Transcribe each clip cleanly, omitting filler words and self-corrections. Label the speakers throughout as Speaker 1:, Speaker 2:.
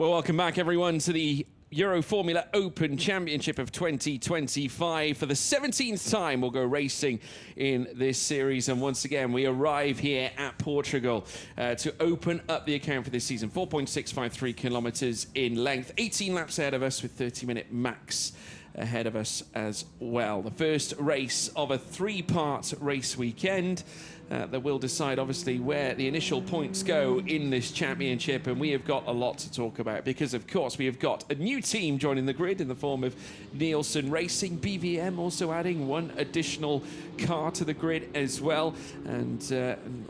Speaker 1: Well, welcome back, everyone, to the Euroformula Open Championship of 2025. For the 17th time, we'll go racing in this series. And once again, we arrive here at Portugal to open up the account for this season. 4.653 kilometers in length, 18 laps ahead of us with 30-minute max ahead of us as well. The first race of a three-part race weekend that will decide, obviously, where the initial points go in this championship. And we have got a lot to talk about because, of course, we have got a new team joining the grid in the form of Nielsen Racing. BVM also adding one additional car to the grid as well. And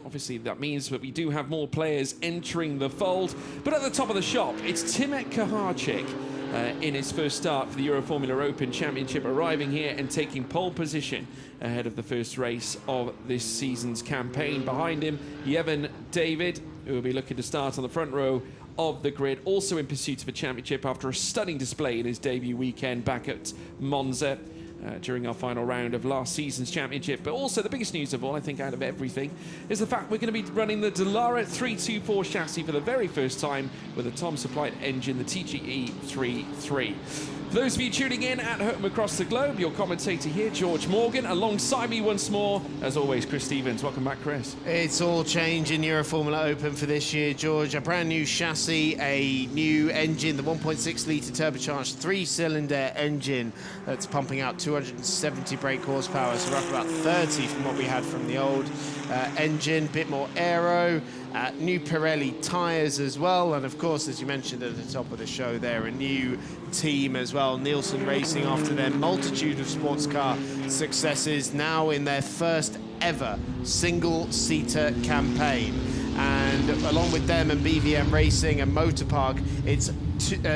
Speaker 1: obviously, that means that we do have more players entering the fold. But at the top of the shop, it's Timothej Kaharczyk. In his first start for the Euroformula Open Championship, arriving here and taking pole position ahead of the first race of this season's campaign. Behind him, Jeven David, who will be looking to start on the front row of the grid, also in pursuit of a championship after a stunning display in his debut weekend back at Monza during our final round of last season's championship. But also the biggest news of all, I think, out of everything, is the fact we're going to be running the Dallara 324 chassis for the very first time with a Tom-supplied engine, the TGE 33. For those of you tuning in at home across the globe, your commentator here, George Morgan, alongside me once more, as always, Chris Stevens. Welcome back, Chris.
Speaker 2: It's all change in Euroformula Open for this year, George. A brand new chassis, a new engine, the 1.6 litre turbocharged three-cylinder engine that's pumping out 270 brake horsepower, so we're up about 30 from what we had from the old engine. Bit more aero, new Pirelli tyres as well, and of course, as you mentioned at the top of the show there, a new team as well, Nielsen Racing, after their multitude of sports car successes, now in their first ever single-seater campaign. And along with them and BVM Racing and Motorpark, it's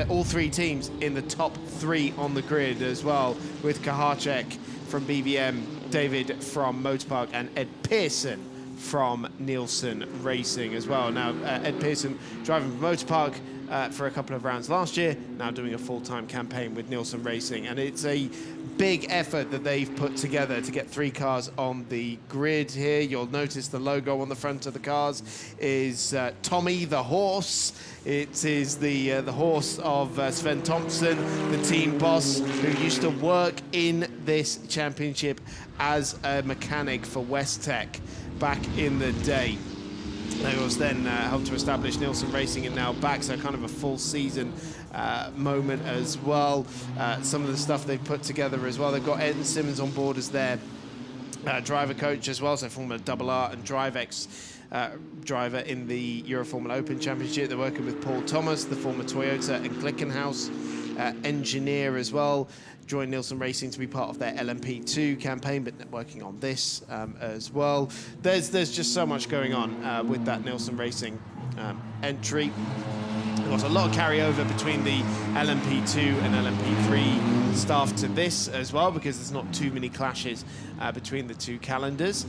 Speaker 2: all three teams in the top three on the grid as well, with Kaharczyk from BVM, David from Motorpark, and Ed Pearson from Nielsen Racing as well. Now, Ed Pearson driving for Motorpark for a couple of rounds last year, now doing a full-time campaign with Nielsen Racing. And it's a big effort that they've put together to get three cars on the grid here. You'll notice the logo on the front of the cars is Tommy the horse. It is the horse of Sven Thompson, the team boss, who used to work in this championship as a mechanic for Westtech back in the day. They was then helped to establish Nielsen Racing and now back, so kind of a full season moment as well. Some of the stuff they've put together as well. They've got Ed Simmons on board as their driver coach as well, so former RR and DriveX driver in the Euroformula Open Championship. They're working with Paul Thomas, the former Toyota and Glickenhaus engineer as well. Joined Nielsen Racing to be part of their LMP2 campaign, but working on this as well. There's just so much going on with that Nielsen Racing entry. There's a lot of carryover between the LMP2 and LMP3 staff to this as well, because there's not too many clashes between the two calendars.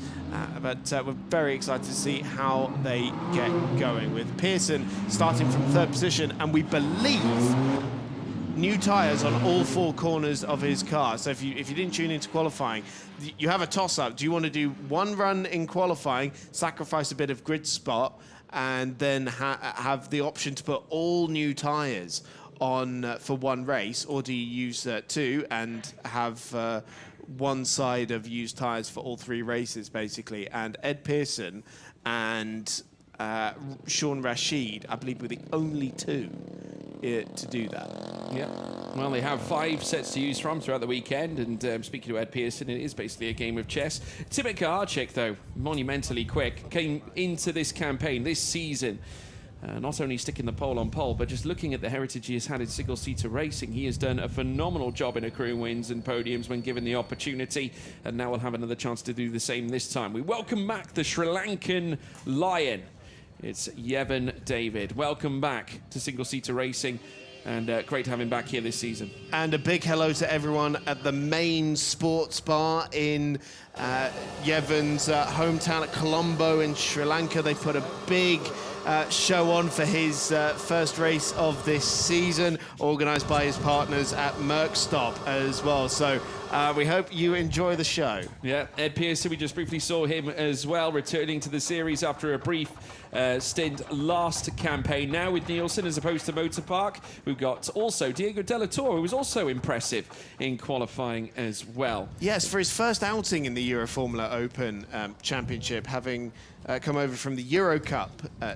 Speaker 2: But we're very excited to see how they get going, with Pearson starting from third position, and we believe new tyres on all four corners of his car. So if you didn't tune into qualifying, you have a toss-up. Do you want to do one run in qualifying, sacrifice a bit of grid spot, and then have the option to put all new tyres on for one race, or do you use two and have one side of used tyres for all three races, basically? And Ed Pearson and Sean Rashid, I believe, were the only two to do that.
Speaker 1: Yeah. Well, they have 5 sets to use from throughout the weekend, and speaking to Ed Pearson, it is basically a game of chess. Timothej Kaharczyk, though, monumentally quick, came into this campaign, this season, not only sticking the pole on pole, but just looking at the heritage he has had in single-seater racing. He has done a phenomenal job in accruing wins and podiums when given the opportunity, and now we'll have another chance to do the same this time. We welcome back the Sri Lankan Lion. It's Jeven David. Welcome back to single-seater racing, and great to have him back here this season.
Speaker 2: And a big hello to everyone at the main sports bar in Jeven's hometown at Colombo in Sri Lanka. They put a big show on for his first race of this season, organised by his partners at Merckstop as well. So we hope you enjoy the show.
Speaker 1: Yeah, Ed Pearson, we just briefly saw him as well, returning to the series after a brief stint last campaign. Now with Nielsen as opposed to Motor Park, we've got also Diego Della Torre, who was also impressive in qualifying as well.
Speaker 2: Yes, for his first outing in the Euroformula Open Championship, having come over from the Euro Cup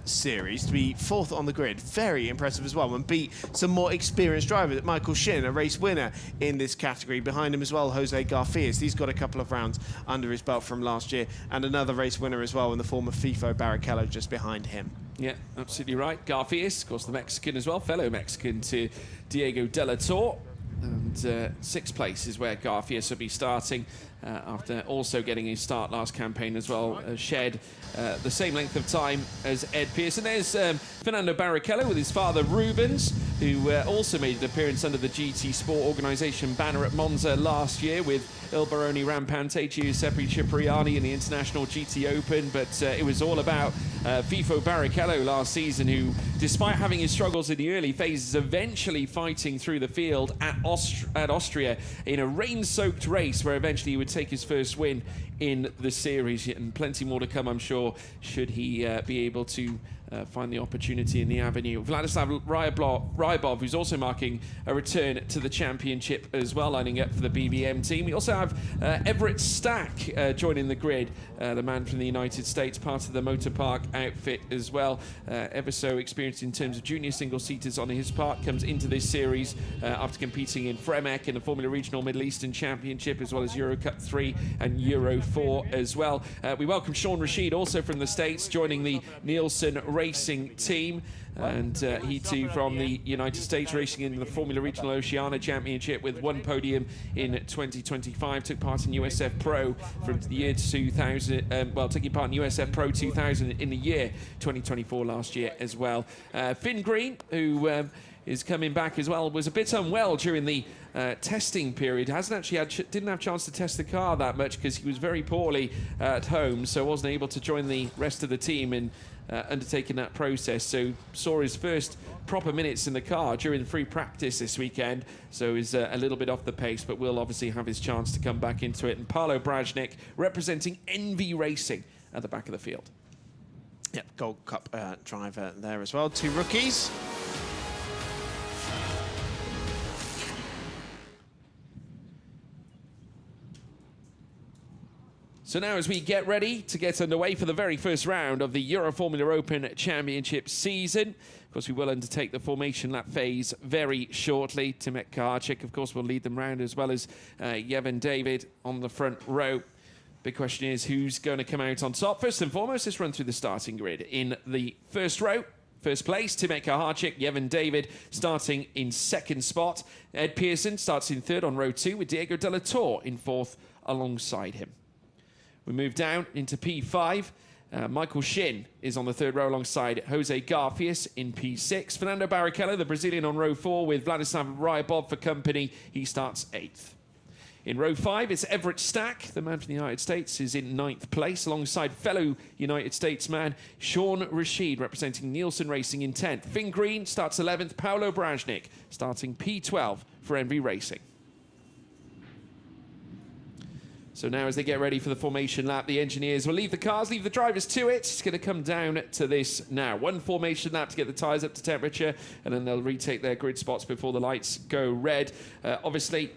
Speaker 2: series to be fourth on the grid. Very impressive as well, and beat some more experienced drivers. Michael Shin, a race winner in this category. Behind him as well, Jose Garfias. He's got a couple of rounds under his belt from last year, and another race winner as well in the form of FIFO Barrichello just behind him.
Speaker 1: Yeah, absolutely right. Garfias, of course, the Mexican as well, fellow Mexican to Diego Della Torre. And sixth place is where Garfias will be starting after also getting his start last campaign as well. Shed the same length of time as Ed Pearson. There's Fernando Barrichello with his father Rubens, who also made an appearance under the GT Sport organisation banner at Monza last year with Il Baroni Rampante, Giuseppe Cipriani in the International GT Open. But it was all about FIFO Barrichello last season, who, despite having his struggles in the early phases, eventually fighting through the field at Austria in a rain-soaked race where eventually he would take his first win in the series. And plenty more to come, I'm sure, should he be able to find the opportunity in the avenue. Vladislav Rybov, who's also marking a return to the championship as well, lining up for the BBM team. We also have Everett Stack joining the grid, the man from the United States, part of the Motor Park outfit as well. Ever so experienced in terms of junior single-seaters on his part, comes into this series after competing in Fremek in the Formula Regional Middle Eastern Championship, as well as Euro Cup 3 and Euro 4 as well. We welcome Sean Rashid, also from the States, joining the Nielsen Racing team, and he too from the United States, racing in the Formula Regional Oceania Championship with one podium in 2025. Took part in USF Pro from the year 2000, taking part in USF Pro 2000 in the year 2024 last year as well. Finn Green, who is coming back as well, was a bit unwell during the testing period. Didn't have a chance to test the car that much because he was very poorly at home, so wasn't able to join the rest of the team in undertaking that process. So saw his first proper minutes in the car during free practice this weekend, so is a little bit off the pace, but will obviously have his chance to come back into it. And Paolo Brajnik representing NV Racing at the back of the field.
Speaker 2: Yep, Gold Cup driver there as well. Two rookies.
Speaker 1: So now as we get ready to get underway for the very first round of the Euroformula Open Championship season, of course we will undertake the formation lap phase very shortly. Timek Kaharczyk, of course, will lead them round, as well as Yevon David on the front row. Big question is who's going to come out on top. First and foremost, let's run through the starting grid. In the first row, first place, Timek Kaharczyk, Yevon David starting in second spot. Ed Pearson starts in third on row 2 with Diego Della Torre in fourth alongside him. We move down into P5. Michael Shin is on the third row alongside Jose Garfias in P6. Fernando Barrichello, the Brazilian, on row 4 with Vladislav Rybov for company. He starts 8th. In row 5, it's Everett Stack, the man from the United States, is in 9th place alongside fellow United States man Sean Rashid, representing Nielsen Racing, in 10th. Finn Green starts 11th. Paolo Brajnik starting P12 for NV Racing. So now as they get ready for the formation lap, the engineers will leave the cars, leave the drivers to it. It's going to come down to this now. One formation lap to get the tyres up to temperature, and then they'll retake their grid spots before the lights go red. Obviously,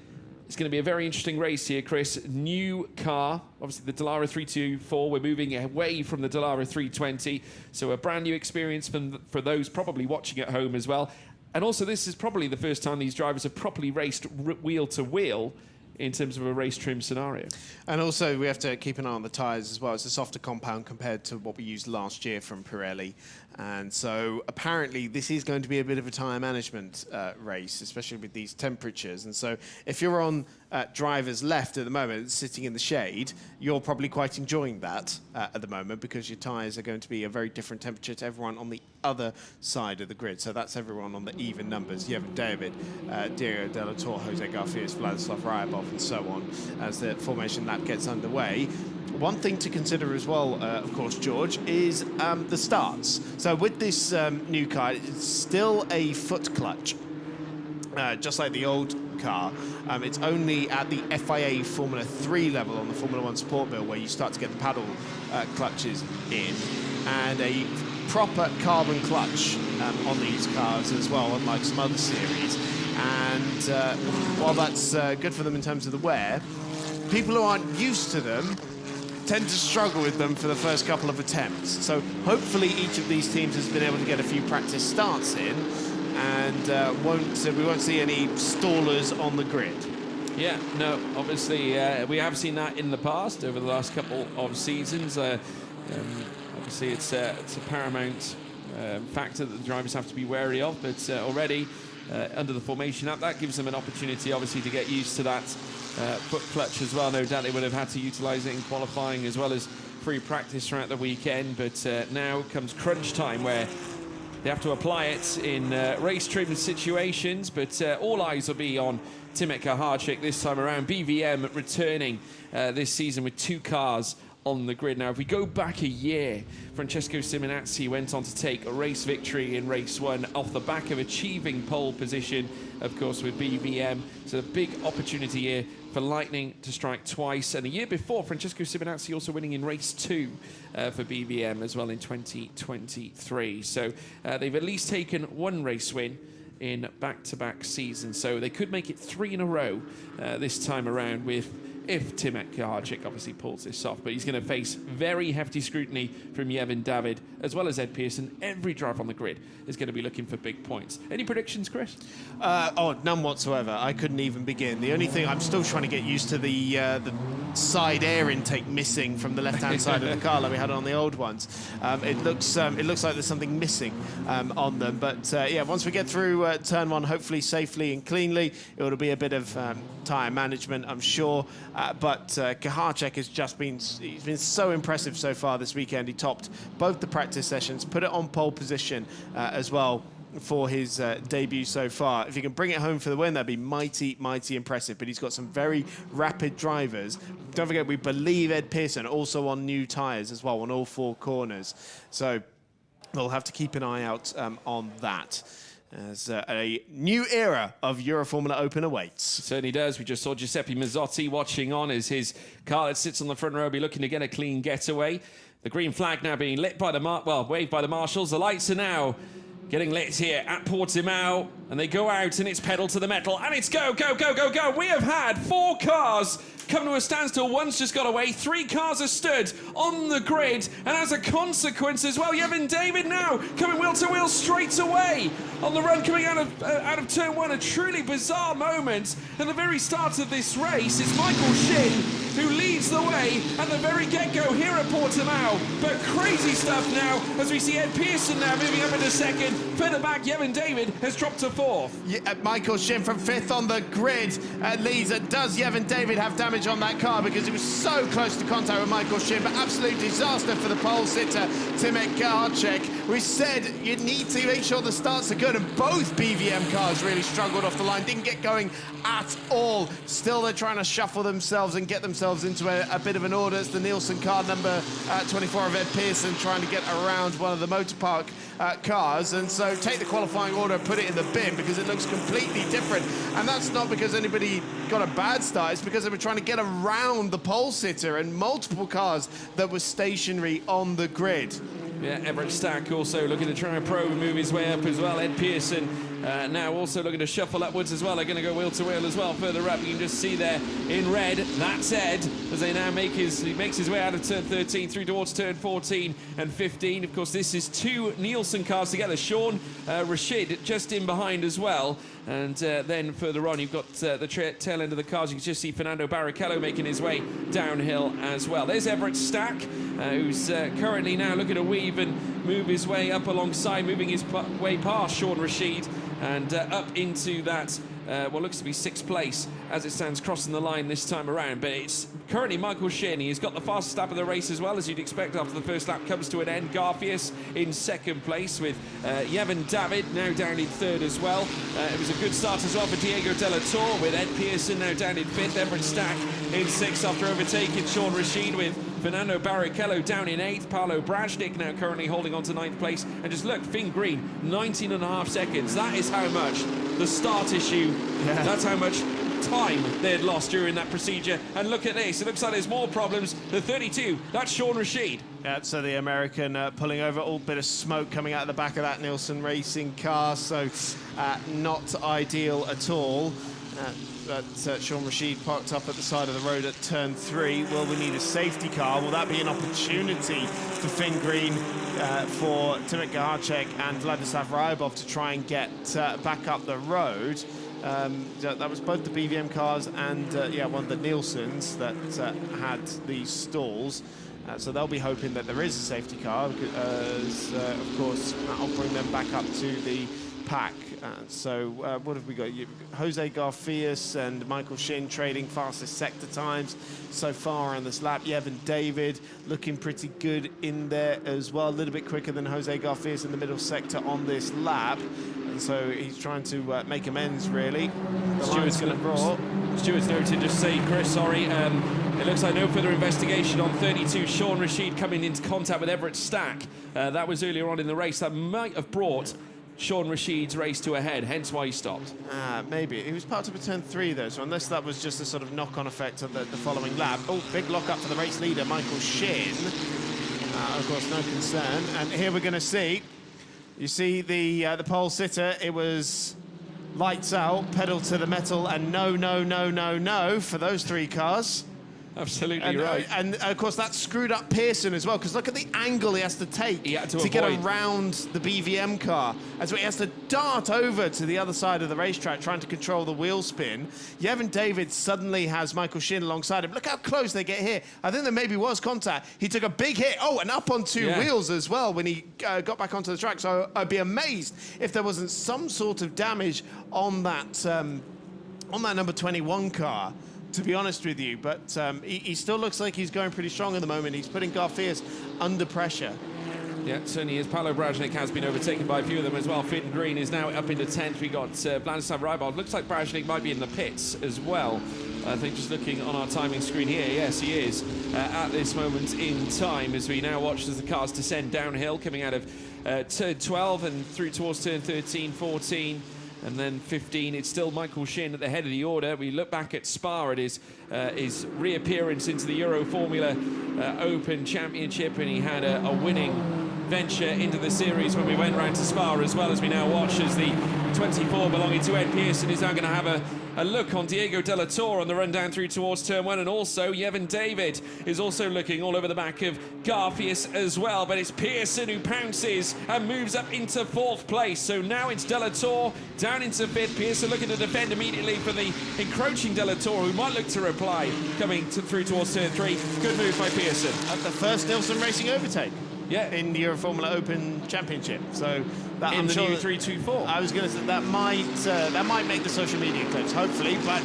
Speaker 1: it's going to be a very interesting race here, Chris. New car, obviously the Dallara 324. We're moving away from the Dallara 320. So a brand new experience for those probably watching at home as well. And also, this is probably the first time these drivers have properly raced wheel to wheel in terms of a race trim scenario.
Speaker 2: And also we have to keep an eye on the tyres as well. It's a softer compound compared to what we used last year from Pirelli. And so apparently this is going to be a bit of a tyre management race, especially with these temperatures. And so if you're on driver's left at the moment, sitting in the shade, you're probably quite enjoying that at the moment, because your tyres are going to be a very different temperature to everyone on the other side of the grid. So that's everyone on the even numbers. You have David, Diego Della Torre, Jose Garfias, Vladislav Rybov, and so on, as the formation lap gets underway. one thing to consider as well, of course, George, is the starts. So with this new car, it's still a foot clutch, just like the old car. It's only at the FIA Formula 3 level on the Formula 1 Sport Bill where you start to get the paddle clutches in, and a proper carbon clutch on these cars as well, unlike some other series. And while that's good for them in terms of the wear, people who aren't used to them tend to struggle with them for the first couple of attempts. So hopefully each of these teams has been able to get a few practice starts in, and we won't see any stallers on the grid.
Speaker 1: Yeah, no, obviously we have seen that in the past over the last couple of seasons. Obviously it's a paramount factor that the drivers have to be wary of, but already under the formation app, that gives them an opportunity obviously to get used to that foot clutch as well. No doubt they would have had to utilise it in qualifying as well as free practice throughout the weekend, but now comes crunch time where they have to apply it in race trim situations, but all eyes will be on Timothée Kaharczyk this time around. BVM returning this season with 2 cars on the grid. Now, if we go back a year, Francesco Simonazzi went on to take a race victory in race 1 off the back of achieving pole position, of course, with BVM. So a big opportunity here for Lightning to strike twice. And the year before, Francesco Simonazzi also winning in race 2 for BVM as well in 2023. So they've at least taken 1 race win in back-to-back seasons. So they could make it 3 in a row this time around if Timothée Kaharczyk obviously pulls this off. But he's going to face very hefty scrutiny from Yevon David as well as Ed Pearson. Every driver on the grid is going to be looking for big points. Any predictions, Chris?
Speaker 2: None whatsoever. I couldn't even begin. The only thing, I'm still trying to get used to the side air intake missing from the left-hand side of the car like we had on the old ones. It looks like there's something missing on them. But yeah, once we get through turn 1, hopefully safely and cleanly, it'll be a bit of tyre management, I'm sure. But Kaharczyk has just he's been so impressive so far this weekend. He topped both the practice sessions, put it on pole position as well for his debut so far. If he can bring it home for the win, that'd be mighty, mighty impressive. But he's got some very rapid drivers. Don't forget, we believe Ed Pearson also on new tyres as well on all 4 corners. So we'll have to keep an eye out on that, as a new era of Euroformula Open awaits.
Speaker 1: It certainly does. We just saw Giuseppe Mazzotti watching on as his car that sits on the front row be looking to get a clean getaway. The green flag now being lit by the waved by the marshals. The lights are now getting lit here at Portimao, and they go out and it's pedal to the metal, and it's go, go, go, go, go. We have had 4 cars come to a standstill. One's just got away. 3 cars are stood on the grid, and as a consequence as well, Yevon David now coming wheel to wheel straight away on the run coming out of turn 1. A truly bizarre moment at the very start of this race. It's Michael Shin who leads the way at the very get-go here at Portimao. But crazy stuff now as we see Ed Pearson now moving up into 2nd. Further back, Yevon David has dropped to 4th.
Speaker 2: Yeah, Michael Shin from 5th on the grid leads. Does Yevon David have damage on that car, because it was so close to contact with Michael Shin? But absolute disaster for the pole sitter, Timothée Kaharczyk. We said you need to make sure the starts are good, and both BVM cars really struggled off the line, didn't get going at all. Still, they're trying to shuffle themselves and get themselves into a bit of an order. It's the Nielsen car number 24 of Ed Pearson trying to get around one of the motor park cars, and so take the qualifying order and put it in the bin, because it looks completely different. And that's not because anybody got a bad start, it's because they were trying to get around the pole sitter and multiple cars that were stationary on the grid.
Speaker 1: Yeah, Everett Stack also looking to try and probe and move his way up as well. Ed Pearson now also looking to shuffle upwards as well. They're going to go wheel to wheel as well. Further up, you can just see there in red, that's Ed, as they now he makes his way out of turn 13 through towards turn 14 and 15. Of course, this is 2 Nielsen cars together. Sean Rashid just in behind as well. And then further on, you've got the tail end of the cars. You can just see Fernando Barrichello making his way downhill as well. There's Everett Stack, who's currently now looking to weave and move his way up alongside, moving his way past Sean Rashid and up into that what looks to be 6th place as it stands crossing the line this time around. But it's currently Michael Shin. He's got the fastest lap of the race as well, as you'd expect after the first lap comes to an end. Garfius in 2nd place, with Yevon David now down in 3rd as well. It was a good start as well for Diego De La Torre, with Ed Pearson now down in 5th. Everett Stack in 6th after overtaking Sean Rashid, with Fernando Barrichello down in 8th. Paolo Brajnik now currently holding on to 9th place. And just look, Finn Green, 19.5 seconds. That is how much the start issue, that's how much time they had lost during that procedure. And look at this, it looks like there's more problems. The 32, that's Sean Rashid.
Speaker 2: Yeah, so the American pulling over, all bit of smoke coming out of the back of that Nielsen Racing car, so not ideal at all. But Sean Rashid parked up at the side of the road at turn 3. Will we need a safety car? Will that be an opportunity for Finn Green, for Timothy Gahacek and Vladislav Ryabov to try and get back up the road? That was both the BVM cars and one of the Nielsen's that had these stalls. So they'll be hoping that there is a safety car, because of course that'll bring them back up to the pack. So what have we got? Jose Garfias and Michael Shin trading fastest sector times so far on this lap. Yevon David looking pretty good in there as well, a little bit quicker than Jose Garfias in the middle sector on this lap. And so he's trying to make amends, really.
Speaker 1: Stuart's going to draw. Stuart's noted, just say, Chris, sorry. It looks like no further investigation on 32. Sean Rashid coming into contact with Everett Stack. That was earlier on in the race. That might have brought Sean Rashid's race to a head, hence why he stopped.
Speaker 2: Maybe. He was parked up at turn 3, though, so unless that was just a sort of knock-on effect of the following lap. Oh, big lock-up for the race leader, Michael Shin. Of course, no concern. And here we're going to see, you see the pole sitter, it was lights out, pedal to the metal, and no, no, no, no, no for those 3 cars.
Speaker 1: Absolutely right.
Speaker 2: And of course that screwed up Pearson as well, because look at the angle he has to take
Speaker 1: to
Speaker 2: get around the BVM car. And so he has to dart over to the other side of the racetrack trying to control the wheel spin. Yevon David suddenly has Michael Shin alongside him. Look how close they get here. I think there maybe was contact. He took a big hit. Oh, and up on 2 wheels as well when he got back onto the track. So I'd be amazed if there wasn't some sort of damage on that number 21 car, to be honest with you. But he still looks like he's going pretty strong at the moment. He's putting Garfias under pressure.
Speaker 1: Yeah, certainly is. Paolo Brajnik has been overtaken by a few of them as well. Finn Green is now up into 10th. We got Vladislav Rybov. Looks like Brajnik might be in the pits as well. I think just looking on our timing screen here, yes, he is at this moment in time, as we now watch as the cars descend downhill, coming out of turn 12 and through towards turn 13, 14. And then 15, it's still Michael Shin at the head of the order. We look back at Spa at his reappearance into the Euroformula Open Championship, and he had a winning venture into the series when we went round to Spa, as well as we now watch as the 24 belonging to Ed Pearson is now going to have a look on Diego de la Torre on the run down through towards turn 1, and also Yevon David is also looking all over the back of Garfias as well, but it's Pearson who pounces and moves up into 4th place. So now it's de la Torre down into 5th. Pearson looking to defend immediately for the encroaching de la Torre, who might look to reply coming through towards turn 3. Good move by Pearson.
Speaker 2: At the first Nielsen Racing overtake.
Speaker 1: Yeah,
Speaker 2: in the Euroformula Open Championship. So that,
Speaker 1: in the new 324.
Speaker 2: I was going to say that might make the social media clips, hopefully. But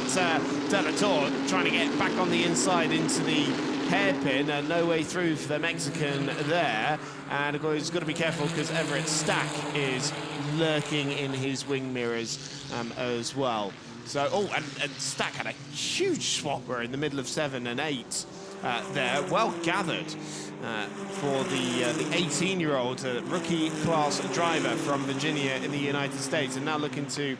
Speaker 2: de la Torre trying to get back on the inside into the hairpin, and no way through for the Mexican there. And of course he's got to be careful because Everett Stack is lurking in his wing mirrors as well. So and Stack had a huge swapper in the middle of 7 and 8 there, well gathered. For the 18-year-old rookie class driver from Virginia in the United States, and now looking to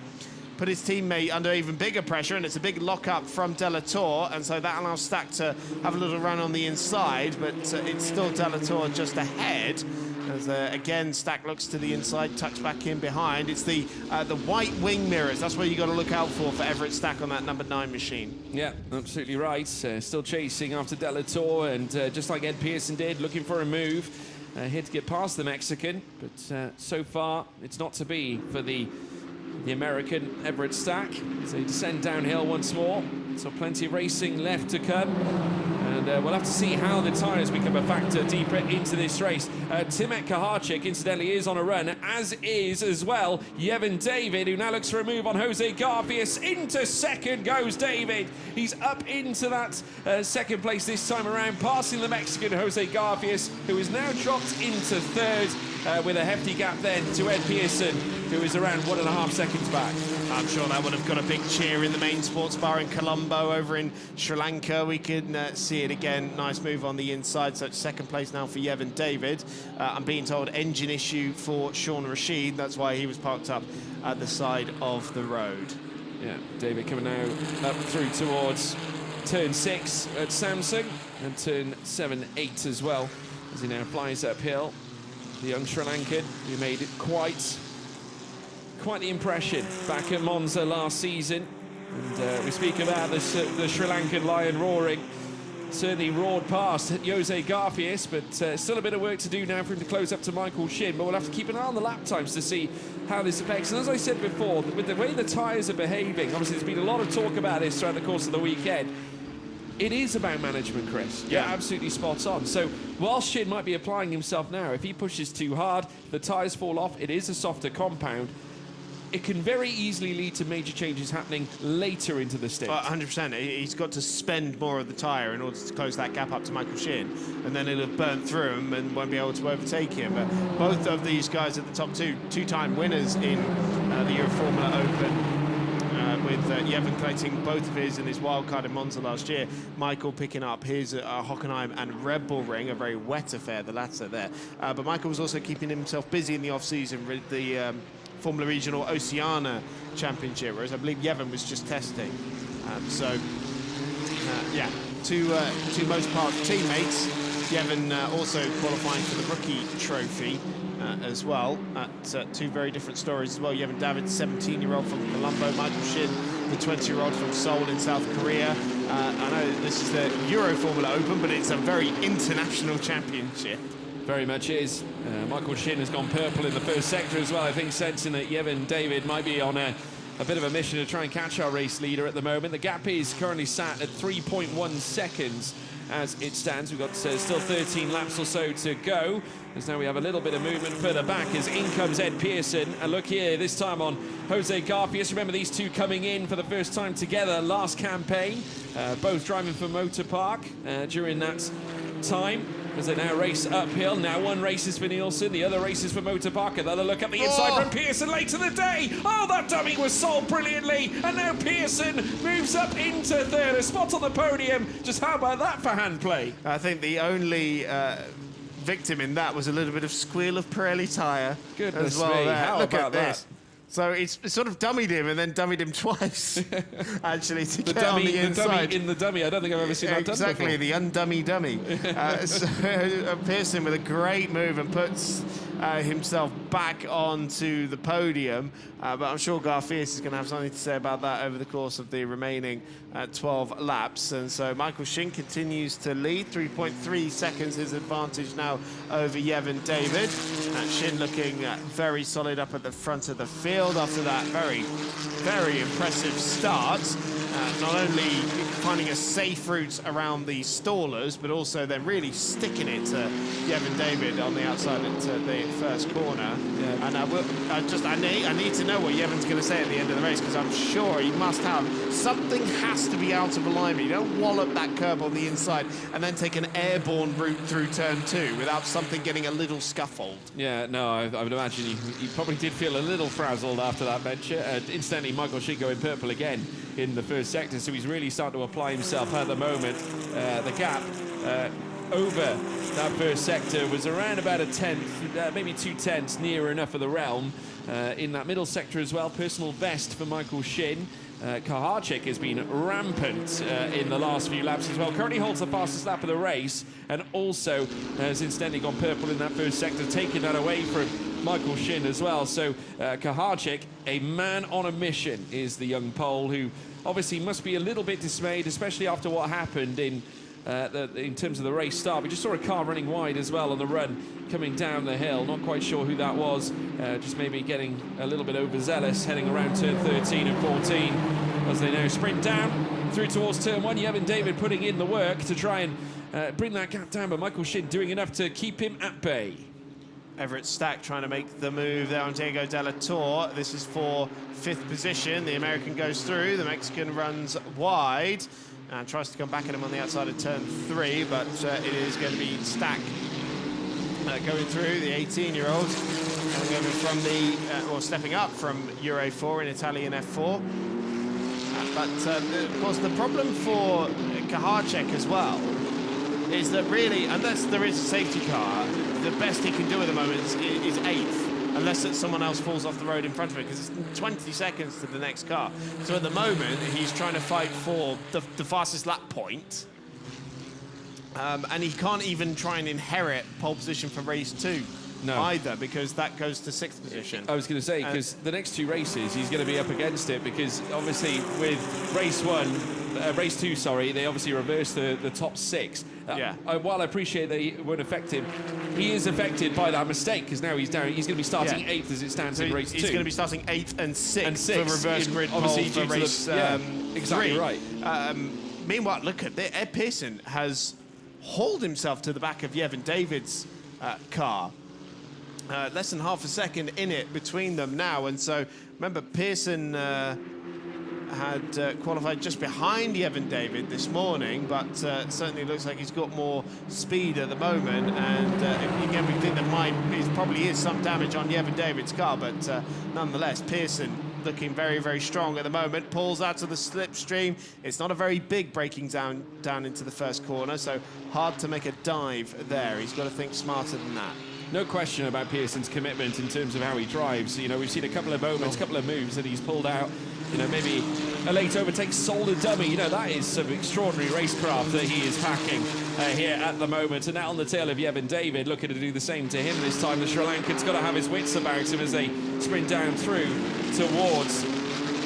Speaker 2: put his teammate under even bigger pressure, and it's a big lock-up from de la Torre, and so that allows Stack to have a little run on the inside, but it's still de la Torre just ahead. As again, Stack looks to the inside, tucks back in behind. It's the white wing mirrors. That's what you got to look out for Everett Stack on that number 9 machine.
Speaker 1: Yeah, absolutely right. Still chasing after de la Torre, and just like Ed Pearson did, looking for a move here to get past the Mexican. But so far, it's not to be for the American Everett Stack. So they descend downhill once more. So plenty of racing left to come. And we'll have to see how the tyres become a factor deeper into this race. Timothy Gahacek, incidentally, is on a run, as is as well Yevon David, who now looks for a move on Jose Garfias. Into 2nd goes David. He's up into that 2nd place this time around, passing the Mexican Jose Garfias, who is now dropped into 3rd with a hefty gap then to Ed Pearson, who is around 1.5 seconds back.
Speaker 2: I'm sure that would have got a big cheer in the main sports bar in Colombo over in Sri Lanka. We can see it again. Nice move on the inside. So it's second place now for Yevon David. I'm being told engine issue for Sean Rashid. That's why he was parked up at the side of the road.
Speaker 1: Yeah, David coming now up through towards turn 6 at Samsung and turn 7, 8 as well, as he now flies uphill. The young Sri Lankan who made it quite the impression back at Monza last season. And we speak about the Sri Lankan lion roaring. Certainly roared past Jose Garfias, but still a bit of work to do now for him to close up to Michael Shin. But we'll have to keep an eye on the lap times to see how this affects. And as I said before, with the way the tyres are behaving, obviously there's been a lot of talk about this throughout the course of the weekend. It is about management, Chris.
Speaker 2: Yeah,
Speaker 1: you're absolutely spot on. So while Shin might be applying himself now, if he pushes too hard, the tyres fall off, it is a softer compound. It can very easily lead to major changes happening later into the stint.
Speaker 2: 100%. He's got to spend more of the tyre in order to close that gap up to Michael Shin, and then it'll have burnt through him and won't be able to overtake him. But both of these guys at the top two-time winners in the Euroformula Open, with Yevon collecting both of his in his wildcard in Monza last year. Michael picking up his Hockenheim and Red Bull Ring, a very wet affair, the latter there. But Michael was also keeping himself busy in the off-season with the Formula Regional Oceania Championship, whereas I believe Yevon was just testing. Yeah, two most part teammates. Yevon also qualifying for the rookie trophy as well, at two very different stories as well. Yevon David, 17-year-old from Colombo, Michael Shin, the 20-year-old from Seoul in South Korea. I know this is the Euroformula Open, but it's a very international championship.
Speaker 1: Very much is. Michael Shin has gone purple in the first sector as well, I think, sensing that Yevon David might be on a bit of a mission to try and catch our race leader at the moment. The gap is currently sat at 3.1 seconds as it stands. We've got still 13 laps or so to go, as now we have a little bit of movement further back as in comes Ed Pearson. And look here, this time on Jose Garfias. Remember these two coming in for the first time together last campaign, both driving for Motor Park during that time, as they now race uphill. Now one races for Nielsen, the other races for Motor Park. Another look at the inside from Pearson late in the day. Oh, that dummy was sold brilliantly, and now Pearson moves up into third, a spot on the podium. Just how about that for hand play?
Speaker 2: I think the only victim in that was a little bit of squeal of Pirelli tyre.
Speaker 1: Goodness
Speaker 2: as well
Speaker 1: me,
Speaker 2: there.
Speaker 1: how
Speaker 2: Look
Speaker 1: about
Speaker 2: at this. So it's sort of dummied him and then dummied him twice, actually, to get on the inside.
Speaker 1: Dummy in the dummy. I don't think I've ever seen that done before.
Speaker 2: Exactly, the undummy dummy. So Pearson with a great move and puts himself back onto the podium. But I'm sure Garfias is going to have something to say about that over the course of the remaining 12 laps. And so Michael Shin continues to lead, 3.3 seconds his advantage now over Yevon David. Shin looking very solid up at the front of the field after that very, very impressive start. Not only finding a safe route around the stallers, but also then really sticking it to Yevon David on the outside into the first corner. Yeah. And I need to know what Yevon's going to say at the end of the race, because I'm sure he must have something has to be out of alignment. You don't wallop that curb on the inside and then take an airborne route through turn 2 without something getting a little scuffled.
Speaker 1: Yeah, no, I would imagine he probably did feel a little frazzled after that venture. Incidentally, Michael Shin going purple again in the first sector, so he's really starting to apply himself at the moment. The gap over that first sector was around about a tenth, maybe 2/10, near enough of the realm. In that middle sector as well, personal best for Michael Shin. Kaharczyk has been rampant in the last few laps as well. Currently holds the fastest lap of the race, and also has incidentally gone purple in that first sector, taking that away from Michael Shin as well. So Kaharczyk, a man on a mission, is the young Pole, who obviously must be a little bit dismayed, especially after what happened in terms of the race start. We just saw a car running wide as well on the run coming down the hill. Not quite sure who that was. Just maybe getting a little bit overzealous heading around turn 13 and 14 as they now sprint down through towards turn 1. Yevon David putting in the work to try and bring that gap down, but Michael Shin doing enough to keep him at bay.
Speaker 2: Everett Stack trying to make the move there on Diego de la Torre. This is for 5th position. The American goes through. The Mexican runs wide and tries to come back at him on the outside of turn 3, but it is going to be Stack going through, the 18-year-old, coming over from the, or stepping up from Euro 4 in Italian F4. But of course, the problem for Kahacek as well is that really, unless there is a safety car, the best he can do at the moment is 8th, unless someone else falls off the road in front of it, because it's 20 seconds to the next car. So at the moment, he's trying to fight for the fastest lap point. And he can't even try and inherit pole position for race 2 either, because that goes to 6th position.
Speaker 1: I was going to say, because the next 2 races, he's going to be up against it, because obviously with race 2, sorry, they obviously reversed the top 6. While I appreciate they weren't affected, he is affected by that mistake, because now he's down. He's going to be starting 8th as it stands in race 2.
Speaker 2: He's going to be starting 8th and 6th for reverse grid pole for race
Speaker 1: exactly
Speaker 2: 3.
Speaker 1: Right.
Speaker 2: Meanwhile, look at Ed Pearson has hauled himself to the back of Yevon David's car. Less than half a second in it between them now, and so remember Pearson had qualified just behind Yevon David this morning, but certainly looks like he's got more speed at the moment, and again we think there probably is some damage on Yevon David's car, but nonetheless Pearson looking very, very strong at the moment. Pulls out to the slipstream. It's not a very big braking down into the first corner, so hard to make a dive there. He's got to think smarter than that.
Speaker 1: No question about Pearson's commitment in terms of how he drives. You know, we've seen a couple of moments, a couple of moves that he's pulled out. You know, maybe a late overtake, sold a dummy. You know, that is some extraordinary racecraft that he is packing here at the moment. And now on the tail of Yevon David, looking to do the same to him this time. The Sri Lankan's got to have his wits about him as they sprint down through towards